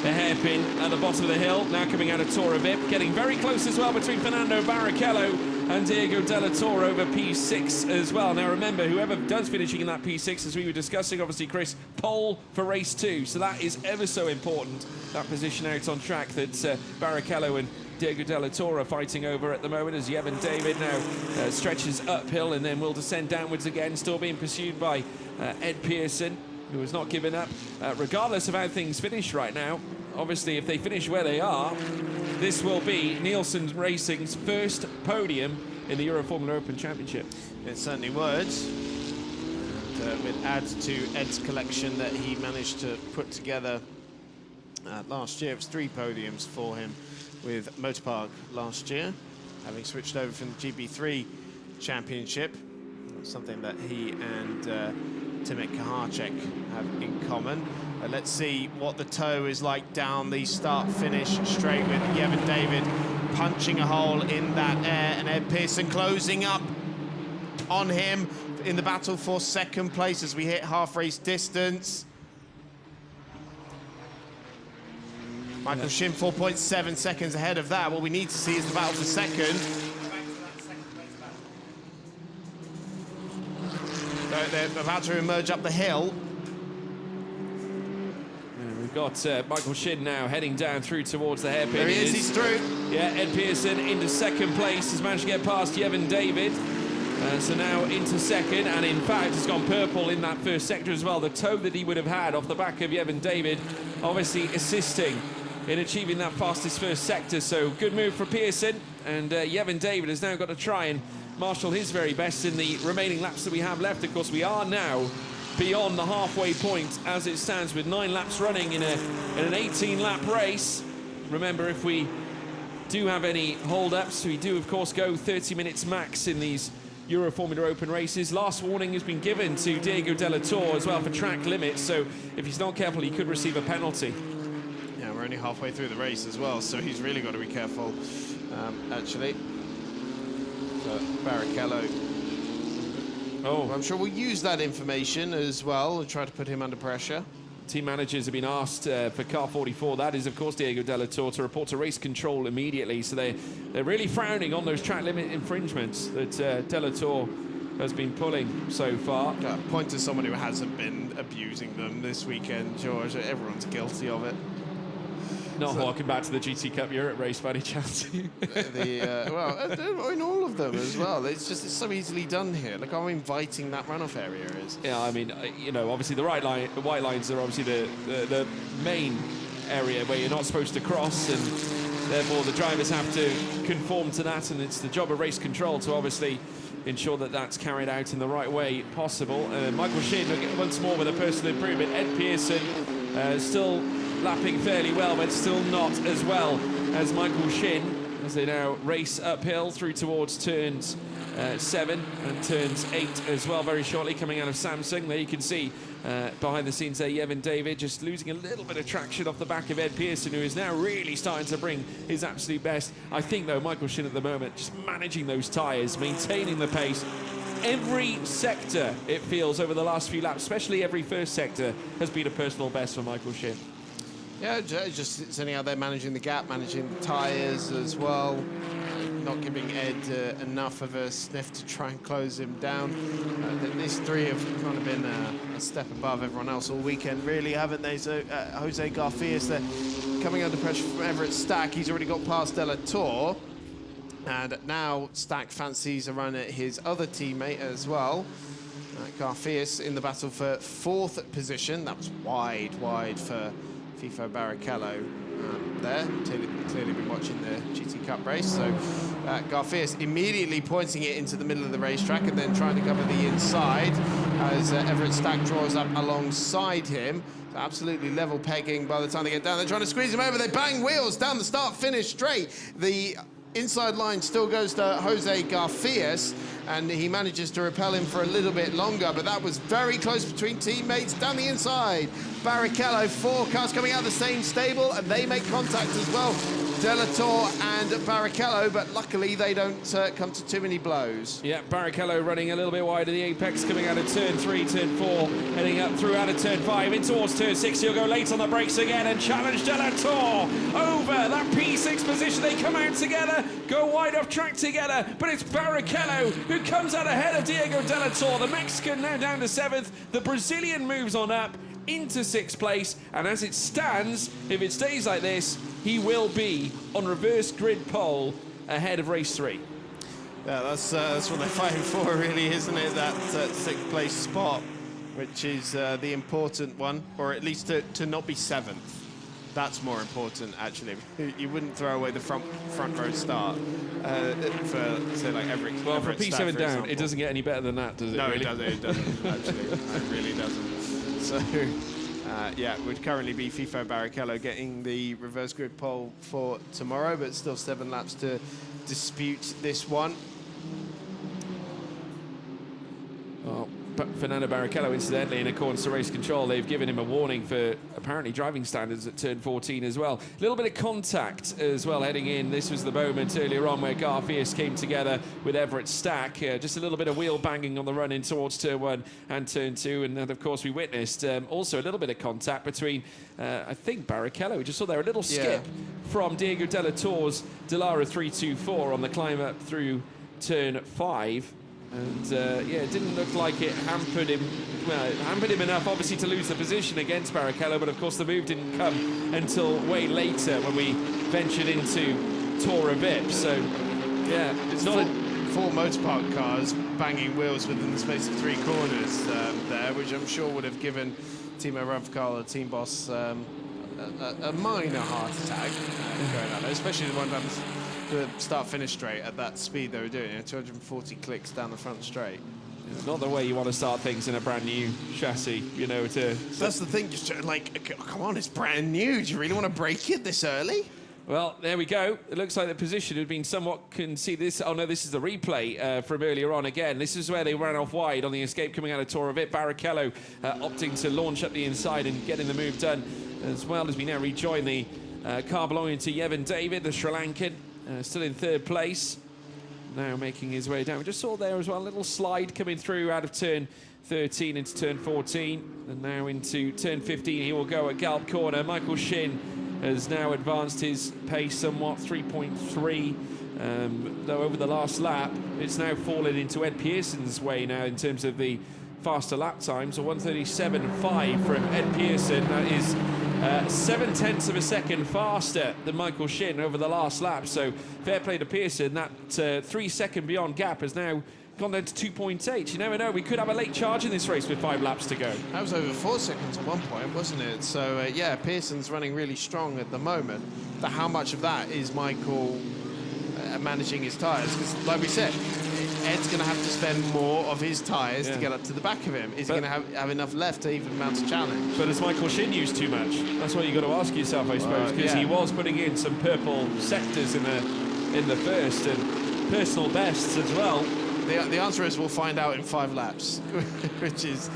Speaker 1: the hairpin at the bottom of the hill. Now coming out of Tora Vip, getting very close as well between Fernando Barrichello and Diego Della Torre over P6 as well. Now remember, whoever does finishing in that P6, as we were discussing, obviously Chris, pole for race 2. So that is ever so important, that position out on track that Barrichello and Diego Della Torre are fighting over at the moment, as Yevon David now stretches uphill and then will descend downwards again, still being pursued by Ed Pearson, who has not given up, regardless of how things finish right now. Obviously, if they finish where they are, this will be Nielsen Racing's first podium in the Euroformula Open Championship.
Speaker 2: It certainly would. And, it adds to Ed's collection that he managed to put together last year. It was 3 podiums for him with Motorpark last year, having switched over from the GB3 Championship. That's something that he and Timit Kahacek have in common. Let's see what the toe is like down the start-finish straight, with Yevon David punching a hole in that air, and Ed Pearson closing up on him in the battle for second place as we hit half-race distance. Michael Shin 4.7 seconds ahead of that. What we need to see is the battle for second. They're about to emerge up the hill.
Speaker 1: We've got Michael Shin now heading down through towards the hairpin.
Speaker 2: There he is, he's through.
Speaker 1: Yeah, Ed Pearson into second place, has managed to get past Yevon David. So now into second, and in fact has gone purple in that first sector as well. The toe that he would have had off the back of Yevon David obviously assisting in achieving that fastest first sector. So good move for Pearson, and Yevon David has now got to try and marshal his very best in the remaining laps that we have left. Of course, we are now beyond the halfway point as it stands, with 9 laps running in an 18-lap race. Remember, if we do have any hold-ups, we do, of course, go 30 minutes max in these Euroformula Open races. Last warning has been given to Diego Della Torre as well for track limits, so if he's not careful, he could receive a penalty.
Speaker 2: Yeah, we're only halfway through the race as well, so he's really got to be careful, actually. So Barrichello, I'm sure we'll use that information as well and try to put him under pressure.
Speaker 1: Team managers have been asked for car 44, that is of course Diego Della Torre, to report to race control immediately. So they're really frowning on those track limit infringements that Della Torre has been pulling so far.
Speaker 2: Point to someone who hasn't been abusing them this weekend, George. Everyone's guilty of it.
Speaker 1: Not harking back to the GT Cup Europe race by any chance.
Speaker 2: Well, in all of them as well. It's so easily done here. Look how inviting that runoff area is.
Speaker 1: Yeah, I mean, you know, obviously the white lines are obviously the main area where you're not supposed to cross, and therefore the drivers have to conform to that, and it's the job of race control to obviously ensure that that's carried out in the right way possible. Michael Shin once more with a personal improvement. Ed Pearson still lapping fairly well, but still not as well as Michael Shin as they now race uphill through towards turns 7 and turns 8 as well very shortly, coming out of Samsung. There you can see behind the scenes there, Yevon David just losing a little bit of traction off the back of Ed Pearson, who is now really starting to bring his absolute best. I think, though, Michael Shin at the moment just managing those tyres, maintaining the pace. Every sector, it feels, over the last few laps, especially every first sector, has been a personal best for Michael Shin.
Speaker 2: Yeah, just sitting out there managing the gap, managing the tyres as well. Not giving Ed enough of a sniff to try and close him down. These three have kind of been a step above everyone else all weekend, really, haven't they? So Jose Garfias, they're coming under pressure from Everett Stack. He's already got past De La Tour. And now Stack fancies a run at his other teammate as well. Garfias in the battle for 4th position. That was wide for FIFO Barrichello there. Clearly been watching the GT Cup race. So Garfias immediately pointing it into the middle of the racetrack and then trying to cover the inside as Everett Stack draws up alongside him. So absolutely level pegging by the time they get down. They're trying to squeeze him over. They bang wheels down the start-finish straight. The inside line still goes to Jose Garfias, and he manages to repel him for a little bit longer, but that was very close between teammates. Down the inside, Barrichello, 4 cars coming out of the same stable, and they make contact as well. De La Tour and Barrichello, but luckily they don't come to too many blows.
Speaker 1: Yeah, Barrichello running a little bit wide of the apex, coming out of turn 3, turn 4, heading up through out of turn 5, in towards turn 6. He'll go late on the brakes again and challenge De La Tour over that P6 position. They come out together, go wide off track together, but it's Barrichello who comes out ahead of Diego De La Tour. The Mexican now down to 7th. The Brazilian moves on up into 6th place, and as it stands, if it stays like this, he will be on reverse grid pole ahead of race 3.
Speaker 2: Yeah, that's what they're fighting for, really, isn't it? That 6th place spot, which is the important one, or at least to not be 7th. That's more important, actually. You wouldn't throw away the front row start for, say, like Everett.
Speaker 1: Well, for P7
Speaker 2: for
Speaker 1: down,
Speaker 2: example.
Speaker 1: it doesn't get any better than that, does it?
Speaker 2: No,
Speaker 1: really?
Speaker 2: it doesn't, actually. It really doesn't. So, yeah, would currently be FIFO Barrichello getting the reverse grid pole for tomorrow, but still 7 laps to dispute this one.
Speaker 1: Well, but Fernando Barrichello, incidentally, in accordance to race control, they've given him a warning for apparently driving standards at turn 14 as well. A little bit of contact as well heading in. This was the moment earlier on where Garfias came together with Everett Stack. Just a little bit of wheel banging on the run in towards turn 1 and turn 2. And then, of course, we witnessed also a little bit of contact between, I think, Barrichello. We just saw there a little skip from Diego De La Tour's Delara 324 on the climb up through turn 5. And yeah, it didn't look like it hampered him. Well, it hampered him enough, obviously, to lose the position against Barrichello. But of course, the move didn't come until way later when we ventured into Tora Vip. So yeah, it's not
Speaker 2: 4 motorpark cars banging wheels within the space of 3 corners there, which I'm sure would have given Timo Ravkala, team boss, a minor heart attack going on there, especially the one that was the start-finish straight at that speed they were doing, 240 clicks down the front straight.
Speaker 1: It's not the way you want to start things in a brand new chassis, you know.
Speaker 2: That's the thing, just like, come on, it's brand new. Do you really want to break it this early?
Speaker 1: Well, there we go. It looks like the position had been somewhat conceded. Oh no, this is the replay from earlier on again. This is where they ran off wide on the escape coming out of Tora Vip. Barrichello opting to launch up the inside and getting the move done, as well as we now rejoin the car belonging to Yevon David, the Sri Lankan. Still in 3rd place, now making his way down. We just saw there as well a little slide coming through out of turn 13 into turn 14, and now into turn 15. He will go at Galp Corner. Michael Shin has now advanced his pace somewhat, 3.3. Though over the last lap, it's now fallen into Ed Pearson's way now in terms of the faster lap times. A 1:37.5 from Ed Pearson. That is 0.7 of a second faster than Michael Shin over the last lap. So fair play to Pearson. That 3-second beyond gap has now gone down to 2.8. You never know. We could have a late charge in this race with 5 laps to go.
Speaker 2: That was over 4 seconds at one point, wasn't it? So, yeah, Pearson's running really strong at the moment. How much of that is Michael managing his tyres? Because, like we said, Ed's going to have to spend more of his tyres to get up to the back of him. Is he going to have enough left to even mount a challenge?
Speaker 1: But has Michael Shin used too much? That's what you've got to ask yourself, I suppose, because he was putting in some purple sectors in the first and personal bests as well.
Speaker 2: The answer is we'll find out in 5 laps, which is,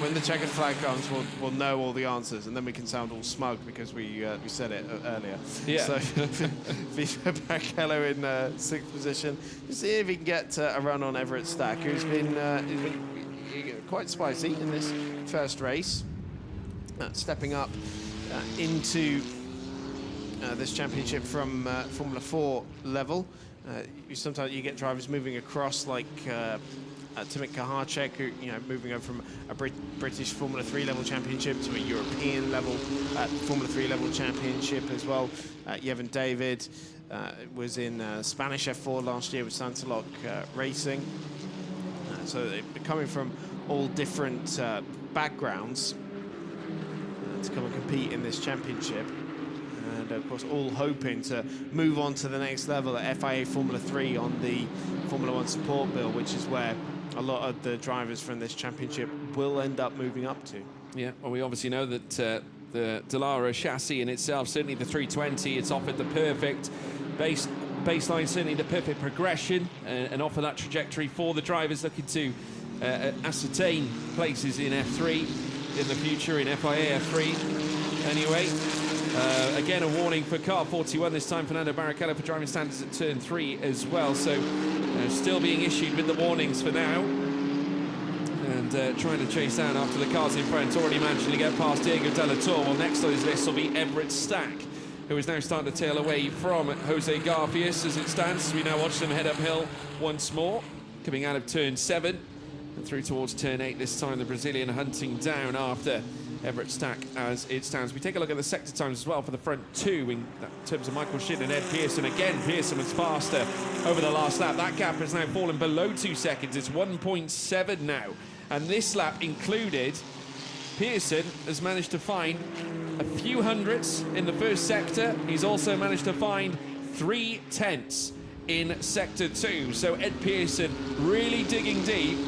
Speaker 2: when the checkered flag comes, we'll know all the answers, and then we can sound all smug because we said it earlier.
Speaker 1: Yeah.
Speaker 2: So Vivo Barrichello in 6th position. We'll see if he can get a run on Everett Stack, who's been quite spicy in this first race, stepping up into this championship from Formula 4 level. Sometimes you get drivers moving across like Timothy Kahacek, who, moving over from a British Formula 3 level championship to a European level Formula 3 level championship as well. Yevon David was in Spanish F4 last year with Santalok Racing. So they're coming from all different backgrounds to come and compete in this championship. And of course, all hoping to move on to the next level at FIA Formula 3 on the Formula 1 support bill, which is where a lot of the drivers from this championship will end up moving up to.
Speaker 1: Yeah, well, we obviously know that the Dallara chassis in itself, certainly the 320, it's offered the perfect baseline, certainly the perfect progression, and offer that trajectory for the drivers looking to ascertain places in F3 in the future, in FIA F3 anyway. Again, a warning for car 41 this time, Fernando Barrichello, for driving standards at turn 3 as well. So still being issued with the warnings for now. And trying to chase down after the cars in front. Already managing to get past Diego de la Torre. Well, next on his list will be Everett Stack, who is now starting to tail away from Jose Garfias as it stands. We now watch them head uphill once more, coming out of turn 7 and through towards turn 8 this time. The Brazilian hunting down after Everett Stack as it stands. We take a look at the sector times as well for the front 2 in terms of Michael Shin and Ed Pearson. Again, Pearson was faster over the last lap. That gap has now fallen below 2 seconds. It's 1.7 now. And this lap included, Pearson has managed to find a few hundredths in the first sector. He's also managed to find 3 tenths in sector 2. So Ed Pearson really digging deep,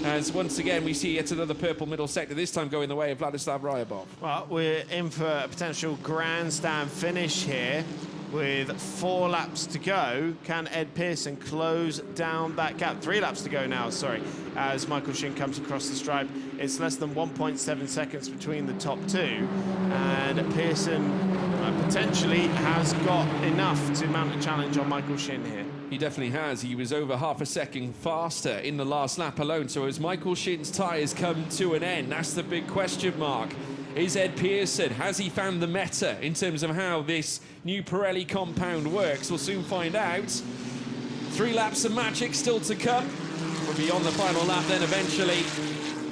Speaker 1: as once again we see yet another purple middle sector, this time going the way of Vladislav Ryabov.
Speaker 2: Well, we're in for a potential grandstand finish here with 4 laps to go. Can Ed Pearson close down that gap? 3 laps to go now, sorry, as Michael Shin comes across the stripe. It's less than 1.7 seconds between the top 2, and Pearson potentially has got enough to mount a challenge on Michael Shin here.
Speaker 1: He definitely has. He was over half a second faster in the last lap alone. So as Michael Shin's tyres come to an end, that's the big question mark. Is Ed Pearson, has he found the meta in terms of how this new Pirelli compound works? We'll soon find out. 3 laps of magic still to come. We'll be on the final lap then eventually.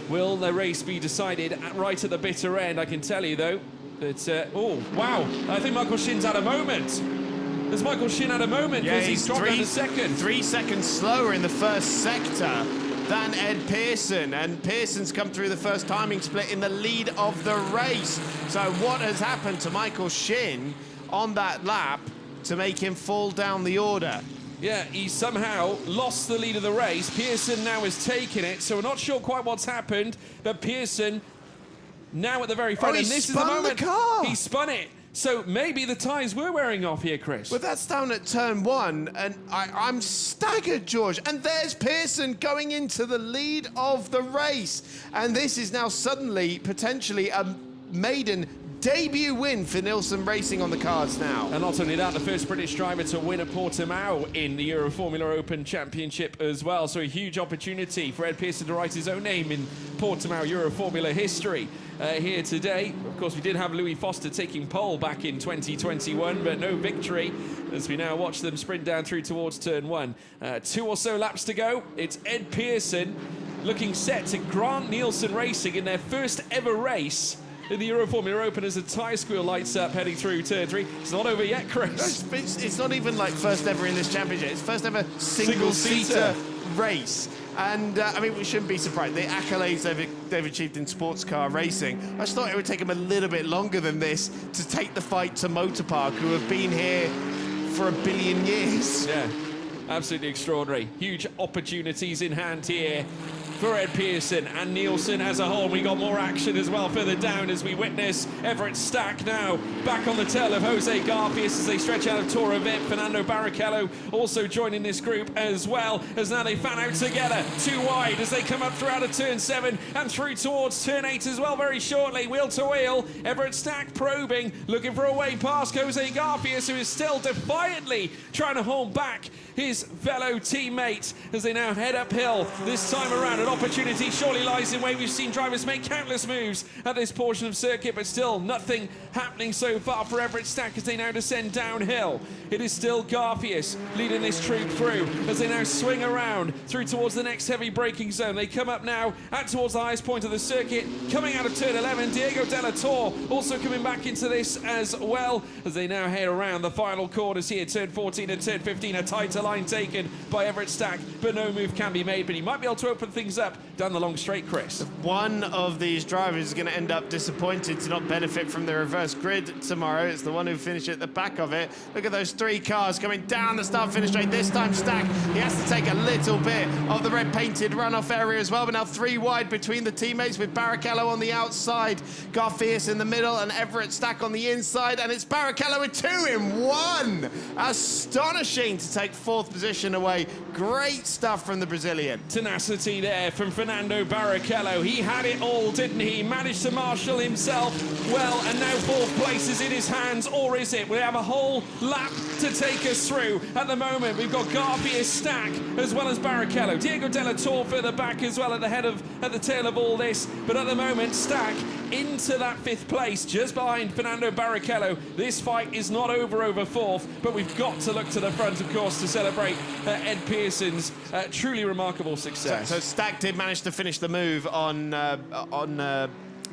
Speaker 1: Will the race be decided right at the bitter end? I can tell you though that, oh wow, I think Michael Shin's had a moment. Has Michael Shin had a moment?
Speaker 2: Yeah,
Speaker 1: he's dropped down a second.
Speaker 2: 3 seconds slower in the first sector than Ed Pearson, and Pearson's come through the first timing split in the lead of the race. So what has happened to Michael Shin on that lap to make him fall down the order?
Speaker 1: Yeah, he somehow lost the lead of the race. Pearson now has taken it, so we're not sure quite what's happened, but Pearson now at the very front, and this is the moment. He spun it. So maybe the tyres were wearing off here, Chris.
Speaker 2: Well, that's down at turn 1, and I'm staggered, George. And there's Pearson going into the lead of the race. And this is now suddenly potentially a maiden debut win for Nilsson Racing on the cards now.
Speaker 1: And not only that, the first British driver to win at Portimao in the Euroformula Open Championship as well. So a huge opportunity for Ed Pearson to write his own name in Portimao Euroformula history here today. Of course, we did have Louis Foster taking pole back in 2021, but no victory as we now watch them sprint down through towards turn 1. 2 or so laps to go. It's Ed Pearson looking set to grant Nilsson Racing in their first ever race in the Euroformula Open as the tyre squeal lights up heading through turn 3. It's not over yet, Chris.
Speaker 2: It's not even like first ever in this championship. It's first ever single-seater race. And, I mean, we shouldn't be surprised. The accolades they've achieved in sports car racing, I just thought it would take them a little bit longer than this to take the fight to Motor Park, who have been here for 1 billion years.
Speaker 1: Yeah. Absolutely extraordinary. Huge opportunities in hand here for Ed Pearson and Nielsen as a whole. We got more action as well further down as we witness Everett Stack now back on the tail of Jose Garfias as they stretch out of Toro Vip. Fernando Barrichello also joining this group as well, as now they fan out together, too wide as they come up throughout of turn 7 and through towards turn 8 as well very shortly. Wheel to wheel, Everett Stack probing, looking for a way past Jose Garfias, who is still defiantly trying to hold back his fellow teammate as they now head uphill this time around. An opportunity surely lies in way. We've seen drivers make countless moves at this portion of circuit, but still nothing happening so far for Everett Stack as they now descend downhill. It is still Garfias leading this troop through as they now swing around through towards the next heavy braking zone. They come up now out towards the highest point of the circuit, coming out of turn 11. Diego Della Torre also coming back into this as well as they now head around the final corners here. Turn 14 and turn 15, a tighter line taken by Everett Stack, but no move can be made. But he might be able to open things up down the long straight, Chris.
Speaker 2: One of these drivers is going to end up disappointed to not benefit from the reverse grid tomorrow. It's the one who finished at the back of it. Look at those 3 cars coming down the start-finish straight. This time Stack, he has to take a little bit of the red-painted runoff area as well, but now 3 wide between the teammates with Barrichello on the outside, Garfias in the middle, and Everett Stack on the inside, and it's Barrichello with 2 in 1. Astonishing to take 4th position away. Great stuff from the Brazilian.
Speaker 1: Tenacity there from Fernando Barrichello. He had it all, didn't he? Managed to marshal himself well, and now 4th place is in his hands, or is it? We have a whole lap to take us through. At the moment, we've got Garfias, Stack, as well as Barrichello. Diego Della Torre further back as well at the tail of all this. But at the moment, Stack into that 5th place, just behind Fernando Barrichello. This fight is not over 4th, but we've got to look to the front, of course, to celebrate Ed Pearson's truly remarkable success.
Speaker 2: So Stack did manage to finish the move on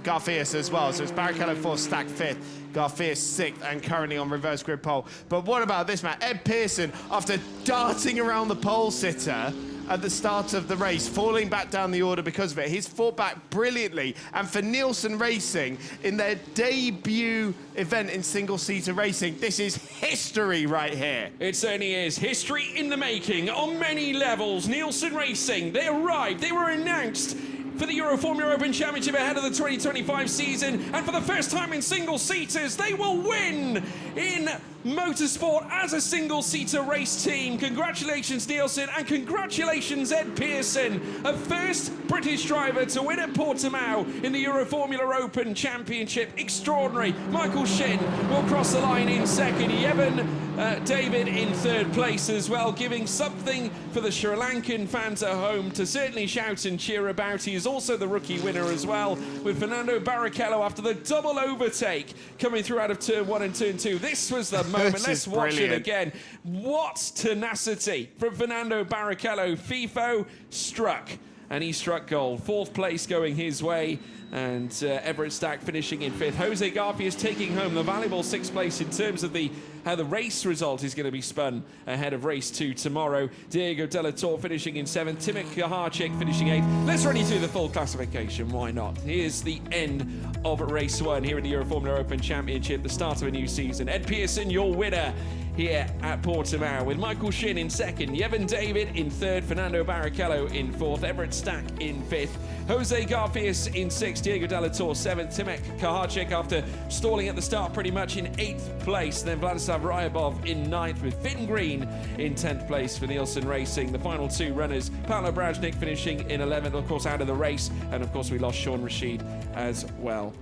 Speaker 2: Garfias as well. So it's Barrichello 4th, Stack 5th, Garfias 6th, and currently on reverse grid pole. But what about this, man? Ed Pearson, after darting around the pole sitter at the start of the race, falling back down the order because of it, he's fought back brilliantly. And for Nielsen Racing, in their debut event in single-seater racing, this is history right here.
Speaker 1: It certainly is. History in the making on many levels. Nielsen Racing, they arrived, they were announced for the Euroformula Open Championship ahead of the 2025 season, and for the first time in single-seaters, they will win in motorsport as a single-seater race team. Congratulations, Nielsen, and congratulations, Ed Pearson, a first British driver to win at Portimao in the Euroformula Open Championship. Extraordinary. Michael Shin will cross the line in 2nd. Yevon David in 3rd place as well, giving something for the Sri Lankan fans at home to certainly shout and cheer about. He is also the rookie winner as well, with Fernando Barrichello after the double overtake coming through out of turn 1 and turn 2. This was the moment. Let's watch it again. What tenacity from Fernando Barrichello. FIFO struck, and he struck gold. 4th place going his way, and Everett Stack finishing in 5th. Jose Garfias taking home the valuable 6th place in terms of how the race result is going to be spun ahead of race 2 tomorrow. Diego Della Torre finishing in 7th. Timothy Kaharczyk finishing 8th. Let's run you through the full classification. Why not? Here's the end of race 1 here in the Euroformula Open Championship, the start of a new season. Ed Pearson, your winner here at Portimao, with Michael Shin in 2nd, Yevon David in 3rd, Fernando Barrichello in 4th, Everett Stack in 5th, Jose Garfias in 6th, Diego Della Torre 7th, Timothy Kaharczyk after stalling at the start pretty much in 8th place, then Vladislav Ryabov in 9th, with Finn Green in 10th place for Nielsen Racing. The final 2 runners, Paolo Brajnik finishing in 11th, of course out of the race, and of course we lost Sean Rashid as well.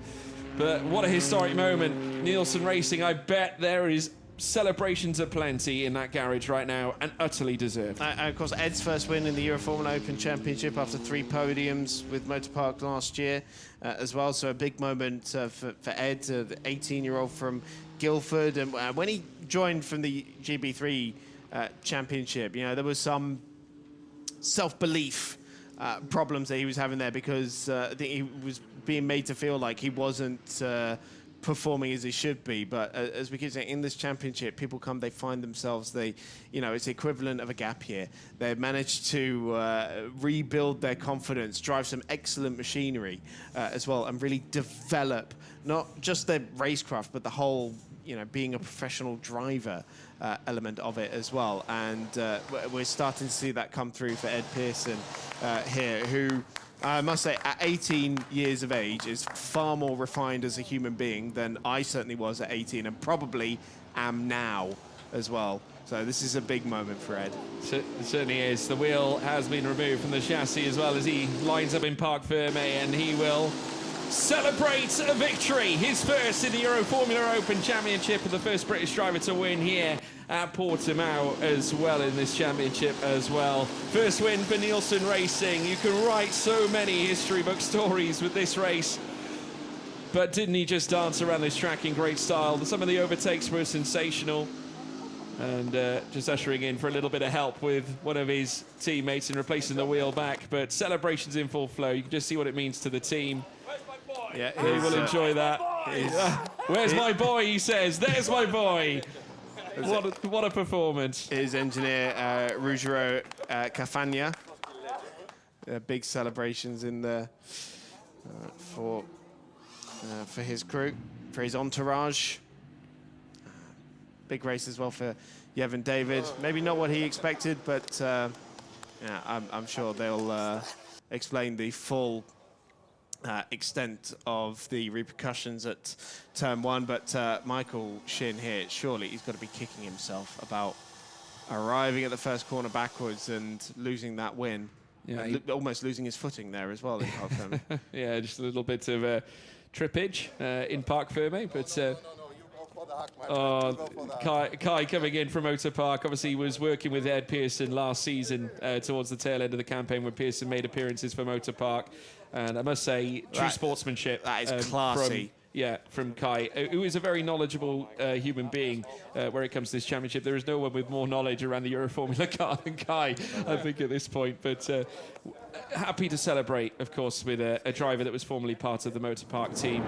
Speaker 1: But what a historic moment. Nielsen Racing, I bet there is celebrations aplenty in that garage right now, and utterly deserved.
Speaker 2: And of course, Ed's first win in the Euroformula Open Championship after 3 podiums with Motorpark last year as well. So a big moment for Ed, the 18-year-old from Guildford. And when he joined from the GB3 Championship, you know, there was some self-belief problems that he was having there because I think he was being made to feel like he wasn't performing as he should be. But as we keep saying, in this championship, people come, they find themselves, it's the equivalent of a gap year. They've managed to rebuild their confidence, drive some excellent machinery as well, and really develop not just their racecraft, but the whole being a professional driver element of it as well. And we're starting to see that come through for Ed Pearson here, who I must say, at 18 years of age, is far more refined as a human being than I certainly was at 18, and probably am now as well. So this is a big moment for Ed.
Speaker 1: It certainly is. The wheel has been removed from the chassis as well as he lines up in Parc Ferme, and he will celebrate a victory. His first in the Euroformula Open Championship, and the first British driver to win here at Portimao as well in this championship as well. First win for Nielsen Racing. You can write so many history book stories with this race. But didn't he just dance around this track in great style? Some of the overtakes were sensational. And just ushering in for a little bit of help with one of his teammates and replacing the wheel back. But celebrations in full flow. You can just see what it means to the team. Yeah, he will enjoy that. Where's my boy, he says. There's my boy. What a performance.
Speaker 2: His engineer, Ruggiero Cafagna. Big celebrations in there for his crew, for his entourage. Big race as well for Yevon David. Maybe not what he expected, but yeah, I'm sure they'll explain the full extent of the repercussions at turn one. But Michael Shin here, surely he's got to be kicking himself about arriving at the first corner backwards and losing that win. Yeah, almost losing his footing there as well in Parc Ferme.
Speaker 1: Yeah, just a little bit of trippage in Parc Ferme, but Kai coming in from Motor Park. Obviously, he was working with Ed Pearson last season towards the tail end of the campaign when Pearson made appearances for Motor Park. And I must say, true sportsmanship.
Speaker 2: That is classy.
Speaker 1: From Kai, who is a very knowledgeable human being where it comes to this championship. There is no one with more knowledge around the Euroformula car than Kai, I think, at this point. But happy to celebrate, of course, with a driver that was formerly part of the Motor Park team.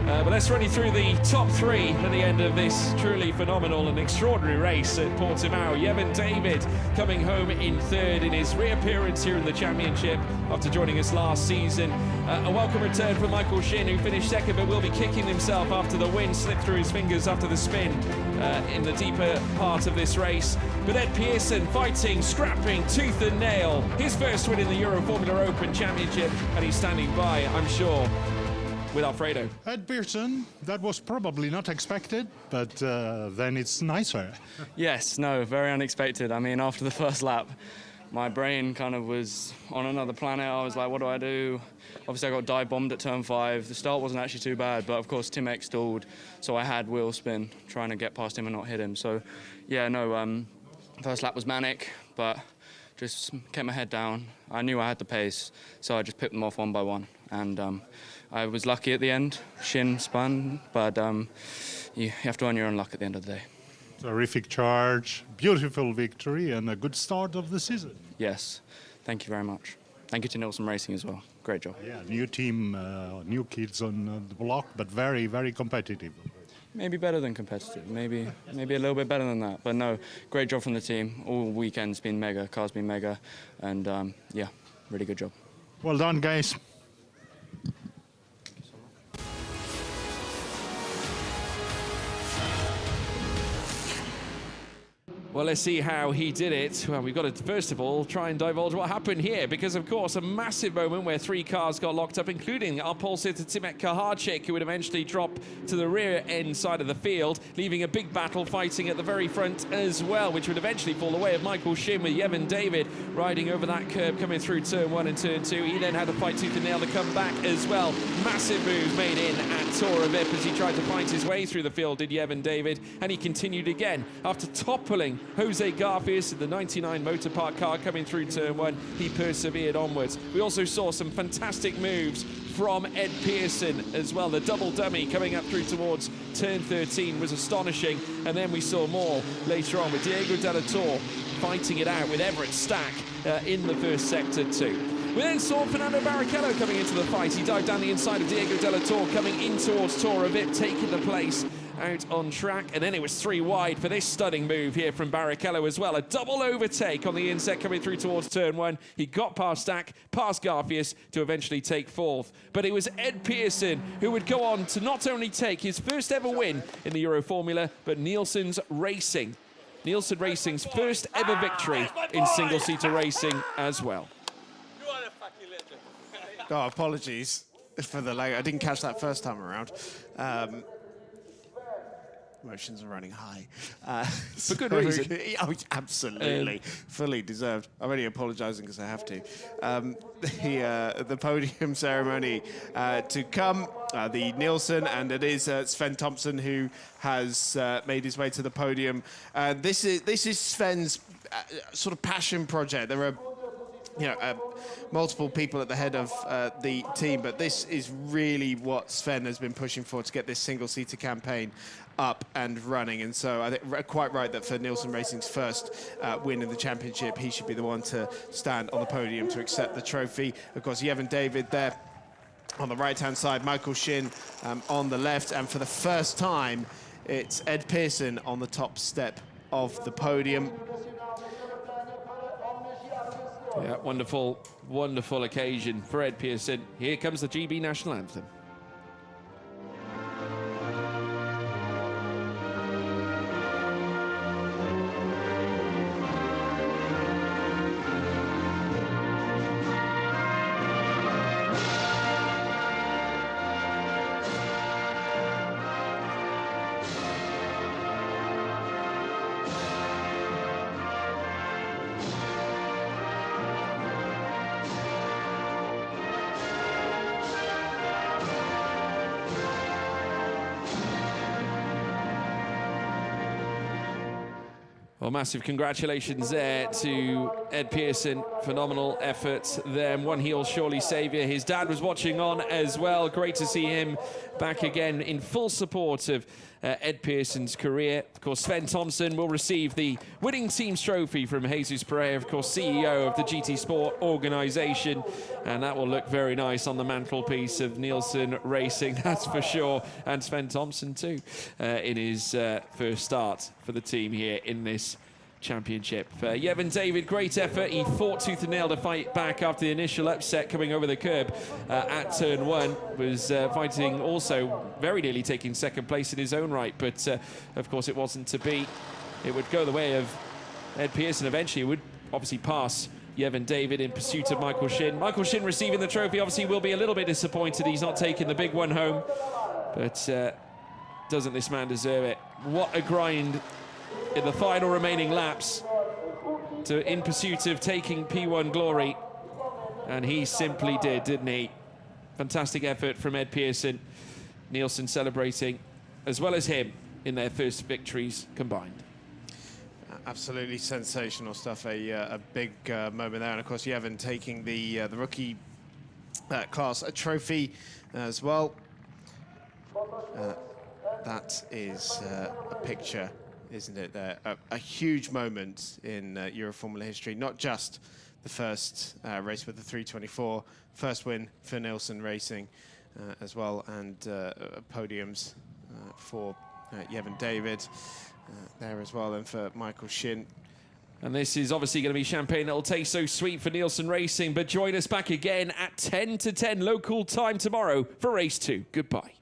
Speaker 1: But let's run you through the top three at the end of this truly phenomenal and extraordinary race at Portimao. Yevon David coming home in third in his reappearance here in the championship after joining us last season. A welcome return for Michael Shin, who finished second but will be kicking himself after the wind slipped through his fingers after the spin in the deeper part of this race. But Ed Pearson fighting, scrapping, tooth and nail. His first win in the Euroformula Open Championship, and he's standing by, I'm sure, with Alfredo.
Speaker 3: Ed Pearson, that was probably not expected, but then it's nicer.
Speaker 4: Yes, no, very unexpected. I mean, after the first lap, my brain kind of was on another planet. I was like, what do I do? Obviously, I got dive bombed at turn 5. The start wasn't actually too bad, but of course, Tim X stalled, so I had wheel spin, trying to get past him and not hit him. So, yeah, no, first lap was manic, but just kept my head down. I knew I had the pace, so I just picked them off one by one. And I was lucky at the end. Shin spun, but you have to earn your own luck at the end of the day.
Speaker 3: Terrific charge, beautiful victory, and a good start of the season.
Speaker 4: Yes, thank you very much. Thank you to Nielsen Racing as well. Great job.
Speaker 3: Yeah, new team, new kids on the block, but very, very competitive.
Speaker 4: Maybe better than competitive, maybe a little bit better than that. But no, great job from the team. All weekend's been mega, car's been mega, and yeah, really good job.
Speaker 3: Well done, guys.
Speaker 1: Well, let's see how he did it. Well, we've got to, first of all, try and divulge what happened here, because, of course, a massive moment where 3 cars got locked up, including our pole sitter Timet Kaharczyk, who would eventually drop to the rear end side of the field, leaving a big battle fighting at the very front as well, which would eventually fall the way of Michael Shin, with Yevon David riding over that curb coming through turn 1 and turn 2. He then had to fight tooth and nail to come back as well. Massive moves made in at Tora Vip as he tried to fight his way through the field, did Yevon David, and he continued again after toppling Jose Garfias in the 99 Motor Park car coming through turn 1. He persevered onwards. We also saw some fantastic moves from Ed Pearson as well. The double dummy coming up through towards turn 13 was astonishing, and then we saw more later on with Diego Della Torre fighting it out with Everett Stack in the first sector too. We then saw Fernando Barrichello coming into the fight. He dived down the inside of Diego Della Torre, coming in towards Tora Vip, taking the place out on track. And then it was 3 wide for this stunning move here from Barrichello as well. A double overtake on the inset coming through towards turn 1. He got past Stack, past Garfius to eventually take 4th. But it was Ed Pearson who would go on to not only take his first ever win in the Euroformula, but Nielsen's Racing. Nielsen Racing's first ever victory in single-seater racing as well.
Speaker 2: Oh, apologies for the lag. I didn't catch that first time around. Emotions are running high.
Speaker 1: For good reason.
Speaker 2: Oh, absolutely. Fully deserved. I'm only apologising because I have to. The podium ceremony to come, the Nielsen, and it is Sven Thompson who has made his way to the podium. This is Sven's sort of passion project. There are multiple people at the head of the team, but this is really what Sven has been pushing for, to get this single-seater campaign up and running. And so I think quite right that for Nielsen Racing's first win in the championship, he should be the one to stand on the podium to accept the trophy. Of course, Yevon David there on the right-hand side, Michael Shin on the left, and for the first time, it's Ed Pearson on the top step of the podium.
Speaker 1: Yeah, wonderful, wonderful occasion for Ed Pearson. Here comes the GB National Anthem. Well, massive congratulations there to Ed Pearson. Phenomenal effort there. One he'll surely saviour. His dad was watching on as well. Great to see him back again in full support of Ed Pearson's career. Of course, Sven Thompson will receive the winning team's trophy from Jesus Pereira, of course, CEO of the GT Sport organisation. And that will look very nice on the mantelpiece of Nielsen Racing, that's for sure. And Sven Thompson too, in his first start for the team here in this championship. Yevon David, great effort. He fought tooth and nail to fight back after the initial upset coming over the curb at turn 1. Was fighting also very nearly taking second place in his own right, but of course it wasn't to be. It would go the way of Ed Pearson eventually. It would obviously pass Yevon David in pursuit of Michael Shin. Michael Shin receiving the trophy obviously will be a little bit disappointed he's not taking the big one home, but doesn't this man deserve it? What a grind in the final remaining laps in pursuit of taking P1 glory, and he simply did, didn't he? Fantastic effort from Ed Pearson. Nielsen celebrating as well as him in their first victories combined.
Speaker 2: Absolutely sensational stuff. A big moment there, and of course Yevon taking the rookie class a trophy as well. That is a picture, isn't it, there? A huge moment in Euroformula history, not just the first race with the 324, first win for Nielsen Racing as well, and podiums for Yevon David there as well, and for Michael Shin.
Speaker 1: And this is obviously going to be champagne that'll taste so sweet for Nielsen Racing, but join us back again at 10 to 10 local time tomorrow for race 2. Goodbye.